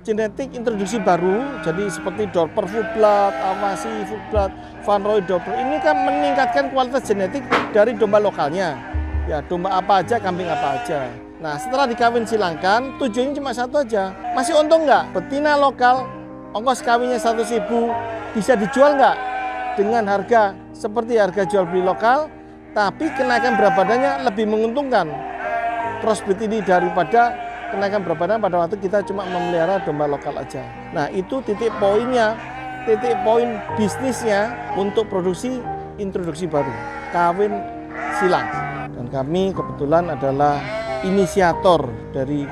genetik introduksi baru, jadi seperti Dorper Full Blood, Awasi Full Blood, Van Roy Dorper, ini kan meningkatkan kualitas genetik dari domba lokalnya. Ya, domba apa aja, kambing apa aja. Nah, setelah dikawin silangkan, tujuannya cuma satu aja. Masih untung nggak? Betina lokal, ongkos kawinnya 100.000, bisa dijual nggak? Dengan harga seperti harga jual beli lokal, tapi kenaikan berat badannya lebih menguntungkan crossbreed ini daripada kenaikan berat badan pada waktu kita cuma memelihara domba lokal aja. Nah, itu titik poinnya, titik poin bisnisnya untuk introduksi baru, kawin silang. Dan kami kebetulan adalah inisiator dari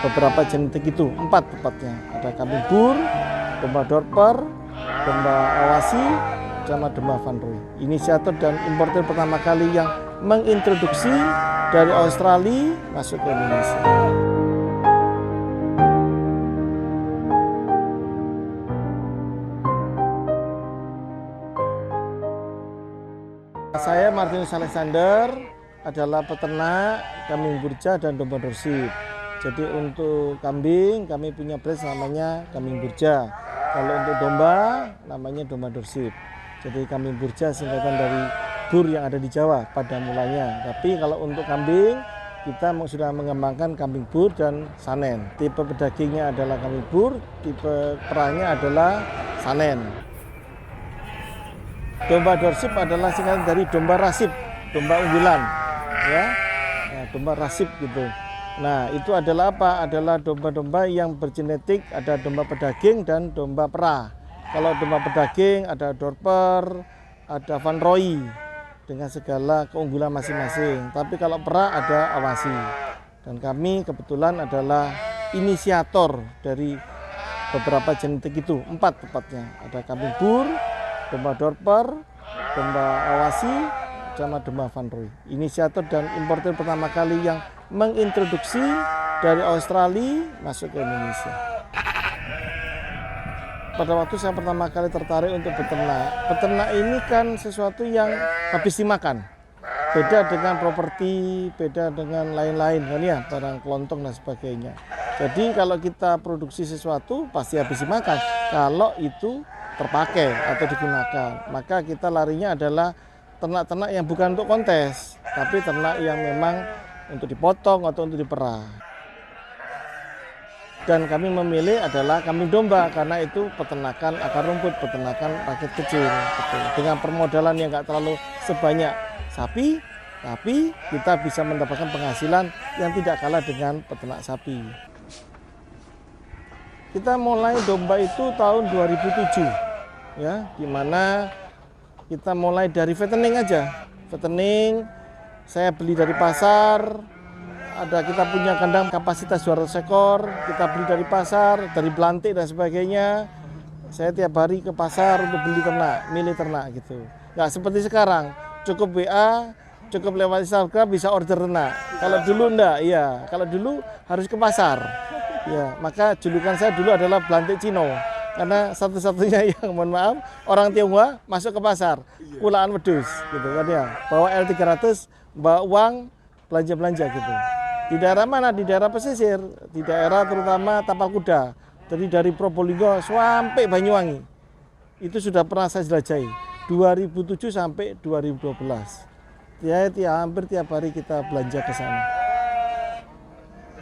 beberapa genetik itu, 4 tepatnya. Ada kambing bur, domba Dorper, domba Awasi, sama domba Van Roy. Inisiator dan importer pertama kali yang mengintroduksi dari Australia masuk ke Indonesia. Saya Martinus Alexander, adalah peternak kambing burja dan domba Dorship. Jadi untuk kambing kami punya brand namanya kambing burja. Kalau untuk domba namanya domba Dorship. Jadi kambing burja singkatan dari bur yang ada di Jawa pada mulanya. Tapi kalau untuk kambing kita sudah mengembangkan kambing bur dan sanen. Tipe pedagingnya adalah kambing bur, tipe perahnya adalah sanen. Domba Dorship adalah singkatan dari domba rasip, domba unggulan, ya, nah, domba rasip gitu. Nah, itu adalah apa? Adalah domba-domba yang bergenetik, ada domba pedaging dan domba perah. Kalau domba pedaging ada Dorper, ada Van Roy dengan segala keunggulan masing-masing. Tapi kalau perah ada Awasi. Dan kami kebetulan adalah inisiator dari beberapa genetik itu, 4 tepatnya. Ada kambing bur, domba Dorper, domba Awasi, sama domba Van Roy. Inisiator dan importer pertama kali yang mengintroduksi dari Australia masuk ke Indonesia. Pada waktu saya pertama kali tertarik untuk beternak. Beternak ini kan sesuatu yang habis dimakan. Beda dengan properti, beda dengan lain-lain kan ya, barang kelontong dan sebagainya. Jadi kalau kita produksi sesuatu pasti habis dimakan. Kalau itu terpakai atau digunakan, maka kita larinya adalah ternak-ternak yang bukan untuk kontes, tapi ternak yang memang untuk dipotong atau untuk diperah. Dan kami memilih adalah kambing domba karena itu peternakan akar rumput, peternakan rakyat kecil, gitu. Dengan permodalan yang nggak terlalu sebanyak sapi, tapi kita bisa mendapatkan penghasilan yang tidak kalah dengan peternak sapi. Kita mulai domba itu tahun 2007, ya, di mana kita mulai dari fattening aja. Fattening saya beli dari pasar, kita punya kandang kapasitas 200 ekor, kita beli dari pasar, dari belantik dan sebagainya. Saya tiap hari ke pasar untuk beli ternak, milih ternak gitu. Nggak seperti sekarang, cukup WA, cukup lewat Instagram bisa order ternak. Kalau dulu enggak, iya. Kalau dulu harus ke pasar. Ya, maka julukan saya dulu adalah belantik Cino. Karena satu-satunya yang mohon maaf orang Tionghoa masuk ke pasar, pulaan wedus gitu kan ya. Bawa L300, bawa uang, belanja-belanja gitu. Di daerah mana? Di daerah pesisir, di daerah terutama Tapal Kuda. Jadi dari Probolinggo sampai Banyuwangi. Itu sudah pernah saya jelajahi. 2007 sampai 2012. Ya, hampir tiap hari kita belanja ke sana.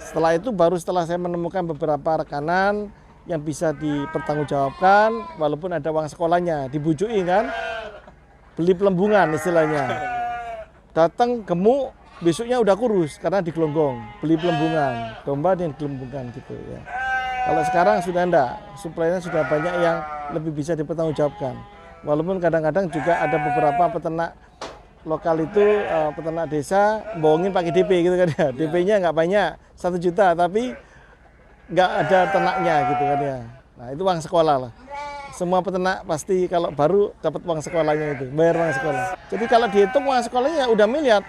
Setelah itu setelah saya menemukan beberapa rekanan yang bisa dipertanggungjawabkan, walaupun ada uang sekolahnya, dibujuki kan, beli pelembungan istilahnya. Datang gemuk, besoknya udah kurus karena digelonggong, beli pelembungan, domba yang digelembungkan gitu ya. Kalau sekarang sudah enggak, suplainya sudah banyak yang lebih bisa dipertanggungjawabkan. Walaupun kadang-kadang juga ada beberapa peternak lokal itu, peternak desa bohongin pakai DP gitu kan ya. DP-nya nggak banyak, 1 juta, tapi nggak ada ternaknya gitu kan ya. Nah itu uang sekolah lah. Semua peternak pasti kalau baru dapat uang sekolahnya itu, bayar uang sekolah. Jadi kalau dihitung uang sekolahnya udah miliar.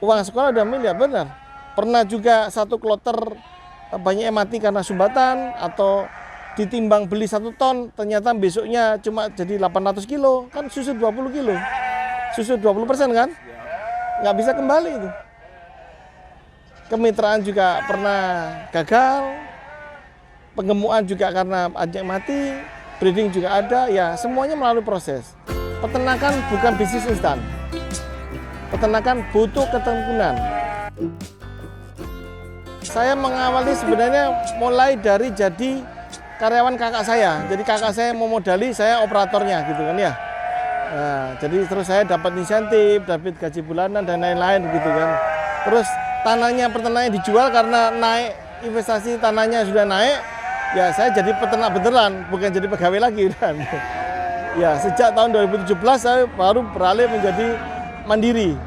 Uang sekolah udah miliar, benar. Pernah juga 1 kloter banyak yang mati karena sumbatan atau ditimbang beli 1 ton, ternyata besoknya cuma jadi 800 kilo, kan susu 20 kilo. Susu 20% kan? Nggak bisa kembali itu. Kemitraan juga pernah gagal, Pengemukan juga karena anjing mati, breeding juga ada, ya semuanya melalui proses. Peternakan bukan bisnis instan. Peternakan butuh ketekunan. Saya mengawali sebenarnya mulai dari jadi karyawan kakak saya. Jadi kakak saya memodali, saya operatornya gitu kan ya. Nah, jadi terus saya dapat insentif, dapat gaji bulanan dan lain-lain gitu kan. Terus peternakannya dijual karena naik, investasi tanahnya sudah naik. Ya saya jadi peternak beneran, bukan jadi pegawai lagi kan. Ya sejak tahun 2017 saya baru beralih menjadi mandiri.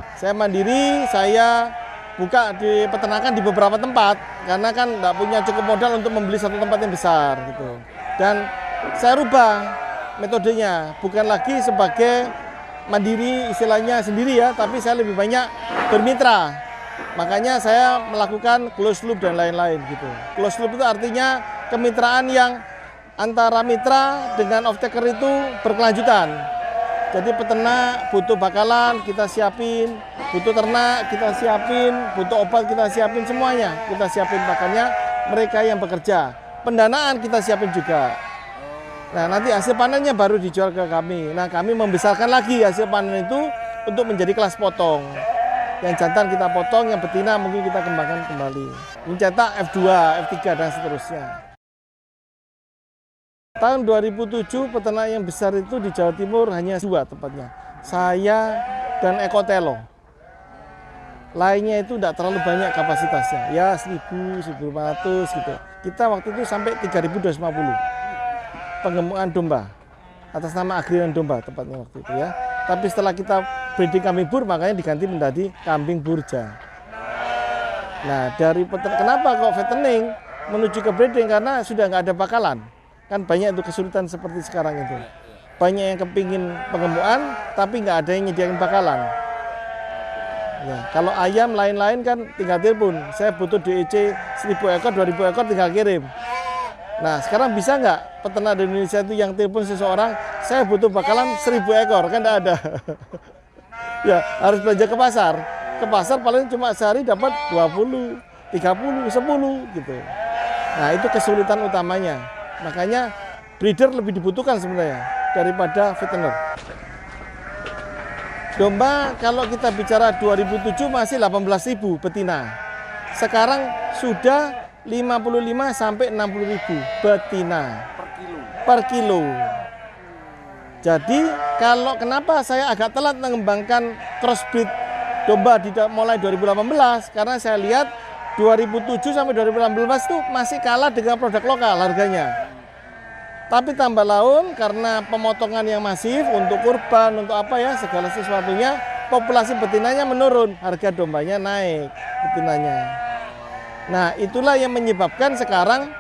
Saya buka di peternakan di beberapa tempat karena kan nggak punya cukup modal untuk membeli satu tempat yang besar gitu. Dan saya rubah metodenya, bukan lagi sebagai mandiri istilahnya sendiri ya, tapi saya lebih banyak bermitra. Makanya saya melakukan closed loop dan lain-lain gitu. Closed loop itu artinya kemitraan yang antara mitra dengan off-taker itu berkelanjutan. Jadi peternak butuh bakalan, kita siapin, butuh ternak, kita siapin, butuh obat, kita siapin semuanya. Kita siapin pakannya, mereka yang bekerja. Pendanaan kita siapin juga. Nah nanti hasil panennya baru dijual ke kami. Nah kami membesarkan lagi hasil panen itu untuk menjadi kelas potong. Yang jantan kita potong, yang betina mungkin kita kembangkan kembali. Mencetak F2, F3 dan seterusnya. Tahun 2007 peternak yang besar itu di Jawa Timur hanya 2 tempatnya. Saya dan Ekotelo. Lainnya itu tidak terlalu banyak kapasitasnya. Ya 1.000, 1.500 gitu. Kita waktu itu sampai 3.250. Pengemukan domba. Atas nama Agrian Domba tepatnya waktu itu ya. Tapi setelah kita breeding kambing bur makanya diganti menjadi kambing burja. Nah dari kenapa kok fattening menuju ke breeding? Karena sudah nggak ada bakalan. Kan banyak itu kesulitan seperti sekarang itu. Banyak yang kepingin pengemukan tapi nggak ada yang nyediain bakalan. Ya, kalau ayam lain-lain kan tinggal telepon. Saya butuh DEC 1.000 ekor, 2.000 ekor tinggal kirim. Nah sekarang bisa nggak peternak di Indonesia itu yang telepon seseorang, saya butuh bakalan 1.000 ekor, kan nggak ada. Ya harus belanja ke pasar. Ke pasar paling cuma sehari dapat 20, 30, 10 gitu. Nah itu kesulitan utamanya. Makanya breeder lebih dibutuhkan sebenarnya daripada veteriner. Domba kalau kita bicara 2007 masih 18.000 betina. Sekarang sudah 55 sampai 60.000 betina per kilo. Jadi kalau kenapa saya agak telat mengembangkan crossbreed domba mulai 2018 karena saya lihat 2007 sampai 2018 itu masih kalah dengan produk lokal harganya. Tapi tambah laun karena pemotongan yang masif untuk kurban, untuk apa ya, segala sesuatunya, populasi betinanya menurun, harga dombanya naik betinanya. Nah itulah yang menyebabkan sekarang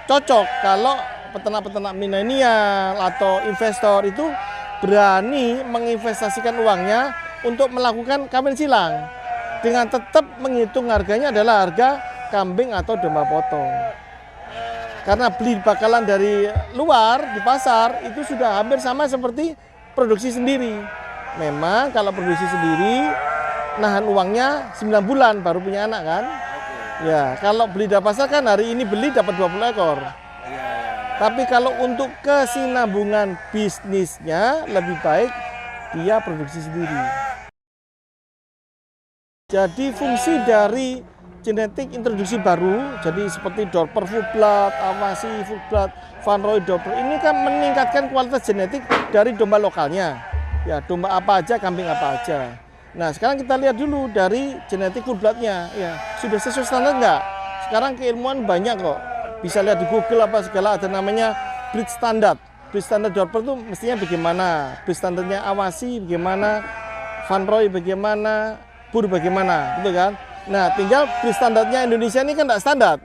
cocok kalau peternak-peternak milenial atau investor itu berani menginvestasikan uangnya untuk melakukan kawin silang. Dengan tetap menghitung harganya adalah harga kambing atau domba potong. Karena beli bakalan dari luar di pasar itu sudah hampir sama seperti produksi sendiri. Memang kalau produksi sendiri nahan uangnya 9 bulan baru punya anak kan. Ya, kalau beli dari pasar kan hari ini beli dapat 20 ekor. Tapi kalau untuk kesinambungan bisnisnya lebih baik dia produksi sendiri. Jadi fungsi dari genetik introduksi baru, jadi seperti Dorper Full Blood, Awasi Full Blood, Van Roy Dorper, ini kan meningkatkan kualitas genetik dari domba lokalnya. Ya, domba apa aja, kambing apa aja. Nah, sekarang kita lihat dulu dari genetik Full Blood-nya. Ya, sudah sesuai standar nggak? Sekarang keilmuan banyak kok. Bisa lihat di Google apa segala, ada namanya breed standard. Breed standard Dorper itu mestinya bagaimana? Breed standarnya Awasi bagaimana? Van Roy bagaimana? Bur bagaimana? Gitu kan? Nah, tinggal breed standarnya Indonesia ini kan tidak standar.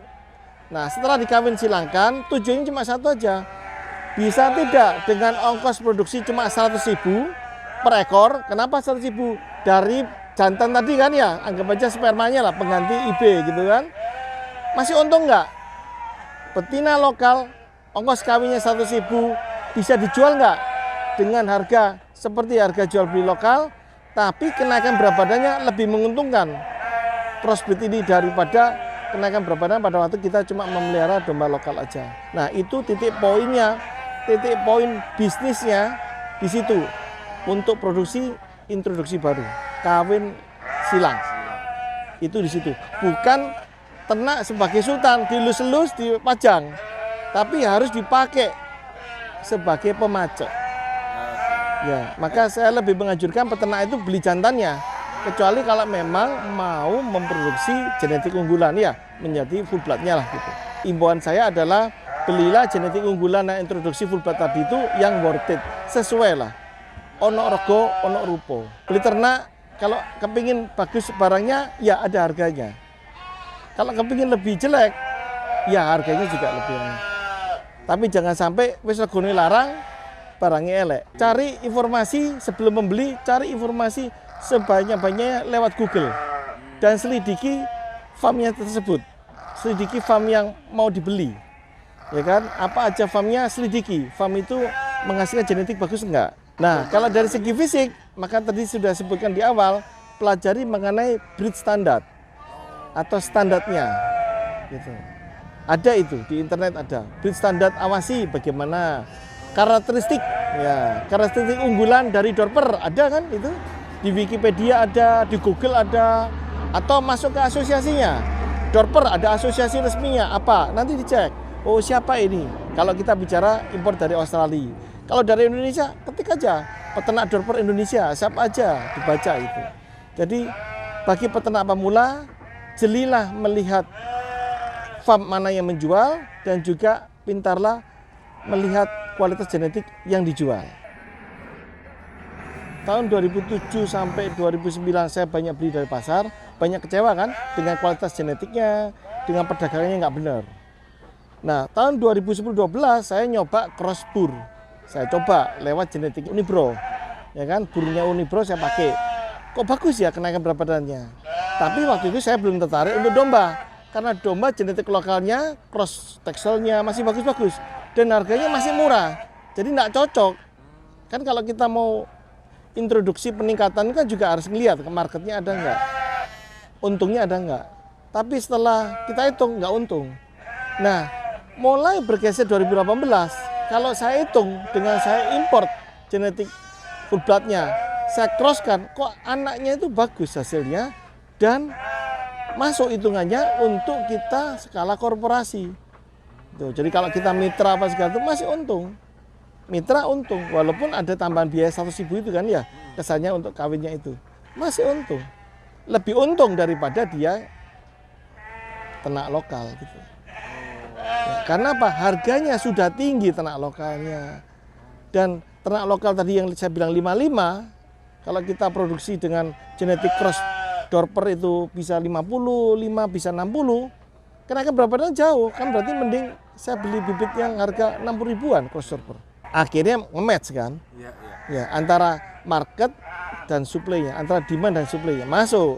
Nah, setelah dikawin silangkan, tujuannya cuma satu aja. Bisa tidak dengan ongkos produksi cuma 100.000 per ekor. Kenapa 100.000? Dari jantan tadi kan ya, anggap aja spermanya lah, pengganti IB gitu kan. Masih untung nggak? Betina lokal, ongkos kawinnya 100.000, bisa dijual nggak? Dengan harga seperti harga jual beli lokal, tapi kenaikan berat badannya lebih menguntungkan crossbreed ini daripada kenaikan berat badan pada waktu kita cuma memelihara domba lokal aja. Nah, itu titik poinnya, titik poin bisnisnya di situ untuk produksi introduksi baru, kawin silang. Itu di situ. Bukan ternak sebagai sultan, dilus-elus, dipajang, tapi harus dipakai sebagai pemajak. Ya, maka saya lebih menganjurkan peternak itu beli jantannya. Kecuali kalau memang mau memproduksi genetik unggulan ya menjadi full bloodnya lah gitu. Imbauan saya adalah belilah genetik unggulan yang introduksi full blood tadi itu yang worth it, sesuai lah. Ono rego, ono rupo. Beli ternak kalau kepingin bagus barangnya ya ada harganya. Kalau kepingin lebih jelek ya harganya juga lebih aneh. Tapi jangan sampai wis regone larang barangnya elek. Cari informasi sebelum membeli, cari informasi sebanyak-banyaknya lewat Google dan selidiki farmnya tersebut, selidiki farm yang mau dibeli, ya kan? Apa aja farmnya, selidiki farm itu menghasilkan genetik bagus enggak. Nah, kalau dari segi fisik, maka tadi sudah sebutkan di awal, pelajari mengenai breed standard atau standarnya, gitu. Ada itu di internet ada breed standard, awasi bagaimana karakteristik, ya karakteristik unggulan dari Dorper ada kan itu. Di Wikipedia ada, di Google ada, atau masuk ke asosiasinya. Dorper ada asosiasi resminya, apa? Nanti dicek. Oh siapa ini? Kalau kita bicara impor dari Australia. Kalau dari Indonesia, ketik aja. Peternak Dorper Indonesia, siapa aja, dibaca itu. Jadi bagi peternak pemula, jelilah melihat farm mana yang menjual, dan juga pintarlah melihat kualitas genetik yang dijual. Tahun 2007 sampai 2009 saya banyak beli dari pasar, banyak kecewa kan dengan kualitas genetiknya, dengan perdagangannya nggak benar. Nah, tahun 2010-12 saya nyoba cross bur. Saya coba lewat genetik Unibro. Ya kan, burnya Unibro saya pakai. Kok bagus ya kenaikan berat badannya. Tapi waktu itu saya belum tertarik untuk domba. Karena domba genetik lokalnya, cross texelnya masih bagus-bagus. Dan harganya masih murah. Jadi nggak cocok. Kan kalau kita mau introduksi peningkatan kan juga harus ngelihat ke marketnya ada nggak, untungnya ada nggak. Tapi setelah kita hitung nggak untung. Nah, mulai bergeser 2018, kalau saya hitung dengan saya import genetik full bloodnya, saya crosskan, kok anaknya itu bagus hasilnya dan masuk hitungannya untuk kita skala korporasi. Tuh, jadi kalau kita mitra apa segala itu masih untung. Mitra untung, walaupun ada tambahan biaya 100.000 itu kan ya, kesannya untuk kawinnya itu. Masih untung. Lebih untung daripada dia ternak lokal gitu. Ya, karena apa? Harganya sudah tinggi ternak lokalnya. Dan ternak lokal tadi yang saya bilang 55, kalau kita produksi dengan genetik cross Dorper itu bisa 55, bisa 60, kenaikan berapa jauh, kan berarti mending saya beli bibit yang harga 60 ribuan cross Dorper. Akhirnya nge-match kan, ya, antara market dan supply-nya, antara demand dan supply-nya masuk.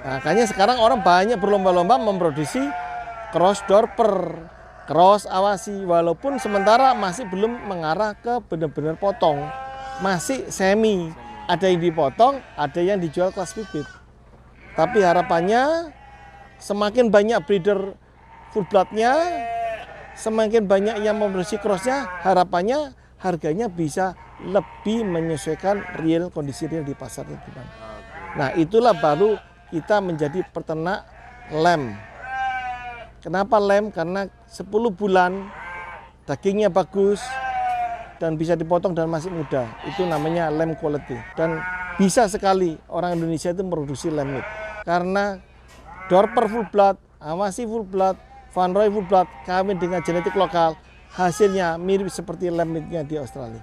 Nah, makanya sekarang orang banyak berlomba-lomba memproduksi cross Dorper, cross awasi, walaupun sementara masih belum mengarah ke benar-benar potong, masih semi, ada yang dipotong, ada yang dijual kelas bibit. Tapi harapannya semakin banyak breeder full blood-nya, semakin banyak yang memproduksi cross-nya, harapannya harganya bisa lebih menyesuaikan real kondisi real di pasarnya gimana. Nah, itulah baru kita menjadi peternak lem. Kenapa lem? Karena 10 bulan dagingnya bagus dan bisa dipotong dan masih muda. Itu namanya lem quality. Dan bisa sekali orang Indonesia itu memproduksi lem meat. Karena Dorper full blood, Awasi full blood, Van Roy full blood kawin dengan genetik lokal, hasilnya mirip seperti lem meat-nya di Australia.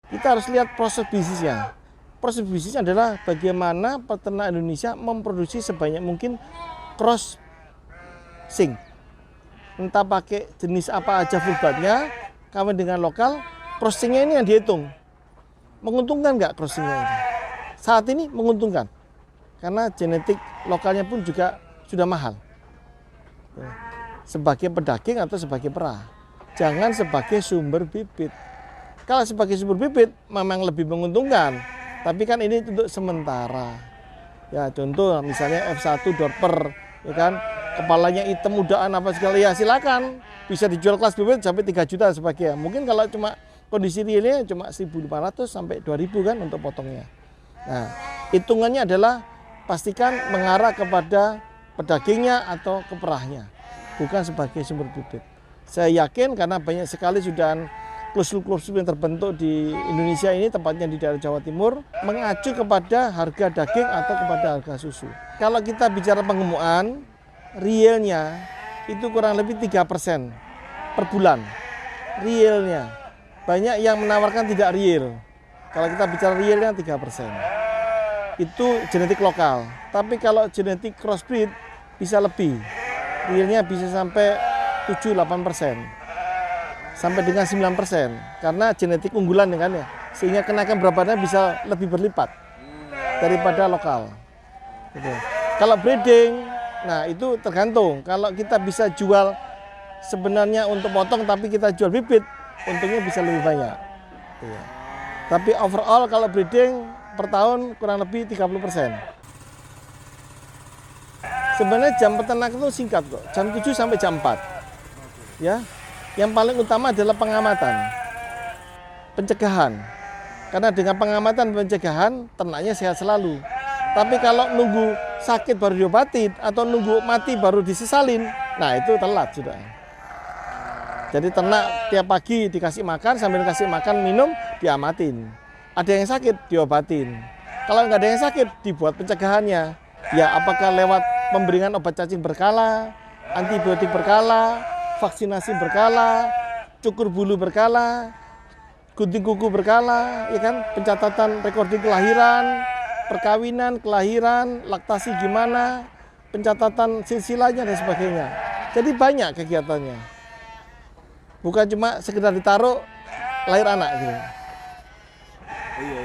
Kita harus lihat proses bisnisnya. Proses bisnisnya adalah bagaimana peternak Indonesia memproduksi sebanyak mungkin cross sing. Entah pakai jenis apa aja full blood-nya, kawin dengan lokal, crossingnya ini yang dihitung. Menguntungkan nggak crossingnya ini? Saat ini menguntungkan. Karena genetik lokalnya pun juga sudah mahal. Sebagai pedaging atau sebagai perah, jangan sebagai sumber bibit. Kalau sebagai sumber bibit memang lebih menguntungkan, tapi kan ini untuk sementara. Ya contoh misalnya F1 Dorper, ya kan, kepalanya hitam mudaan apa segala, ya silakan bisa dijual kelas bebek sampai 3 juta sebagainya. Mungkin kalau cuma kondisi realnya cuma 1.500 sampai 2.000 kan untuk potongnya. Nah, hitungannya adalah pastikan mengarah kepada pedagingnya atau ke perahnya, bukan sebagai sumber bibit. Saya yakin karena banyak sekali sudah klub-klub yang terbentuk di Indonesia ini, tempatnya di daerah Jawa Timur, mengacu kepada harga daging atau kepada harga susu. Kalau kita bicara pengemukan, realnya itu kurang lebih 3% per bulan. Realnya. Banyak yang menawarkan tidak real. Kalau kita bicara realnya 3%. Itu genetik lokal. Tapi kalau genetik crossbreed bisa lebih. Realnya bisa sampai 7-8%. Sampai dengan 9%. Karena genetik unggulan kan ya. Sehingga kenaikan berat badannya bisa lebih berlipat daripada lokal. Gitu. Kalau breeding, nah itu tergantung. Kalau kita bisa jual sebenarnya untuk potong tapi kita jual bibit, untungnya bisa lebih banyak. Iya. Tapi overall kalau breeding per tahun kurang lebih 30%. Sebenarnya jam peternak itu singkat kok, jam 7 sampai jam 4. Ya. Yang paling utama adalah pengamatan. Pencegahan. Karena dengan pengamatan dan pencegahan ternaknya sehat selalu. Tapi kalau nunggu sakit baru diobatin atau nunggu mati baru disesalin, nah itu telat sudah. Jadi ternak tiap pagi dikasih makan, sambil dikasih makan minum diamatin. Ada yang sakit diobatin. Kalau nggak ada yang sakit dibuat pencegahannya. Ya apakah lewat pemberian obat cacing berkala, antibiotik berkala, vaksinasi berkala, cukur bulu berkala, gunting kuku berkala, ya kan, pencatatan recording kelahiran, perkawinan, kelahiran, laktasi gimana, pencatatan silsilahnya dan sebagainya. Jadi banyak kegiatannya. Bukan cuma sekedar ditaruh lahir anak gitu.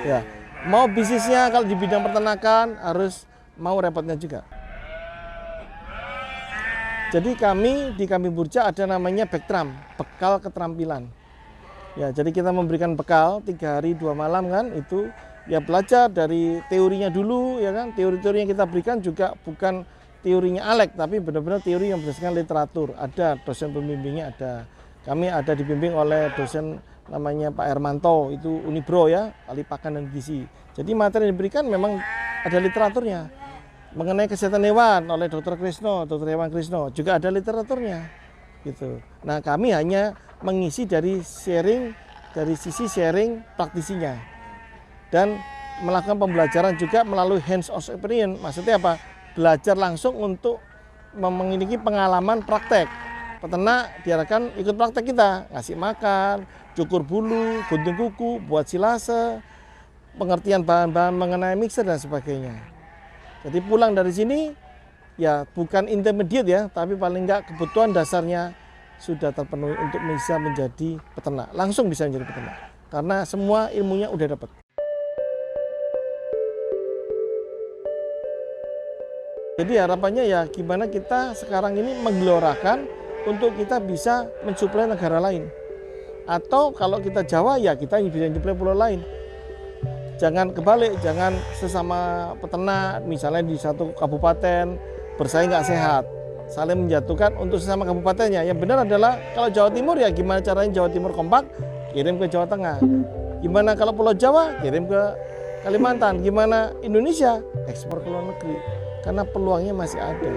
Ya. Mau bisnisnya kalau di bidang peternakan harus mau repotnya juga. Jadi kami di Kambing Burja ada namanya Bektram, bekal keterampilan. Ya, jadi kita memberikan bekal 3 hari 2 malam kan, itu ya belajar dari teorinya dulu ya kan. Teori-teori yang kita berikan juga bukan teorinya Alek, tapi benar-benar teori yang berdasarkan literatur. Ada dosen pembimbingnya ada. Kami ada dibimbing oleh dosen namanya Pak Hermanto, itu Unibro ya, ahli pakan dan gizi. Jadi materi yang diberikan memang ada literaturnya. Mengenai kesehatan hewan oleh Dr. Krisno, Dr. Hewan Krisno, juga ada literaturnya. Gitu. Nah, kami hanya mengisi dari sisi sharing praktisinya. Dan melakukan pembelajaran juga melalui hands-on experience. Maksudnya apa? Belajar langsung untuk memiliki pengalaman praktek. Peternak diarahkan ikut praktek kita, ngasih makan, cukur bulu, gunting kuku, buat silase, pengertian bahan-bahan mengenai mixer dan sebagainya. Jadi pulang dari sini ya bukan intermediate ya, tapi paling enggak kebutuhan dasarnya sudah terpenuhi untuk bisa menjadi peternak. Langsung bisa menjadi peternak. Karena semua ilmunya udah dapat. Jadi harapannya ya gimana kita sekarang ini menggelorakan untuk kita bisa mensuplai negara lain. Atau kalau kita Jawa ya kita bisa mensuplai pulau lain. Jangan kebalik, jangan sesama peternak misalnya di satu kabupaten bersaing nggak sehat, saling menjatuhkan untuk sesama kabupatennya. Yang benar adalah kalau Jawa Timur ya gimana caranya Jawa Timur kompak, kirim ke Jawa Tengah. Gimana kalau Pulau Jawa, kirim ke Kalimantan. Gimana Indonesia, ekspor ke luar negeri. Karena peluangnya masih ada.